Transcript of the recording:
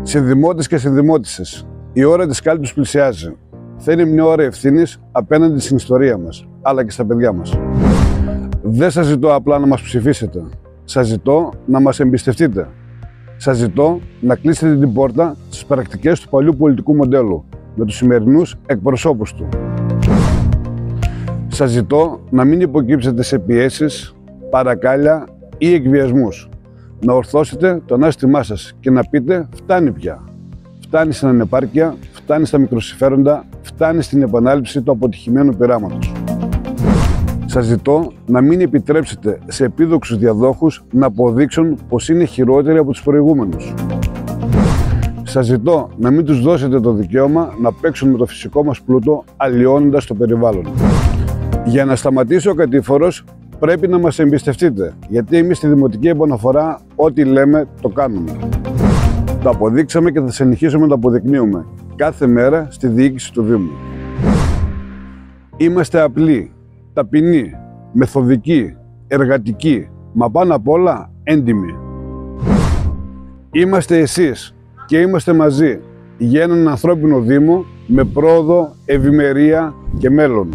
Συνδημότες και συνδημότισσες, η ώρα της κάλυψης πλησιάζει. Θα είναι μια ώρα ευθύνης απέναντι στην ιστορία μας, αλλά και στα παιδιά μας. Δεν σας ζητώ απλά να μας ψηφίσετε. Σας ζητώ να μας εμπιστευτείτε. Σας ζητώ να κλείσετε την πόρτα στις πρακτικές του παλιού πολιτικού μοντέλου με τους σημερινούς εκπροσώπους του. Σας ζητώ να μην υποκύψετε σε πιέσεις, παρακάλια ή εκβιασμούς. Να ορθώσετε το ανάστημά σας και να πείτε φτάνει πια. Φτάνει στην ανεπάρκεια, φτάνει στα μικροσυμφέροντα, φτάνει στην επανάληψη του αποτυχημένου πειράματος. Σας ζητώ να μην επιτρέψετε σε επίδοξους διαδόχους να αποδείξουν πως είναι χειρότεροι από τους προηγούμενους. Σας ζητώ να μην τους δώσετε το δικαίωμα να παίξουν με το φυσικό μας πλούτο αλλοιώνοντας το περιβάλλον. Για να σταματήσει ο κατήφορος πρέπει να μας εμπιστευτείτε, γιατί εμείς στη Δημοτική Επαναφορά ό,τι λέμε το κάνουμε. Το αποδείξαμε και θα συνεχίσουμε να το αποδεικνύουμε κάθε μέρα στη διοίκηση του Δήμου. Είμαστε απλοί, ταπεινοί, μεθοδικοί, εργατικοί, μα πάνω απ' όλα έντιμοι. Είμαστε εσείς και είμαστε μαζί για έναν ανθρώπινο Δήμο με πρόοδο, ευημερία και μέλλον.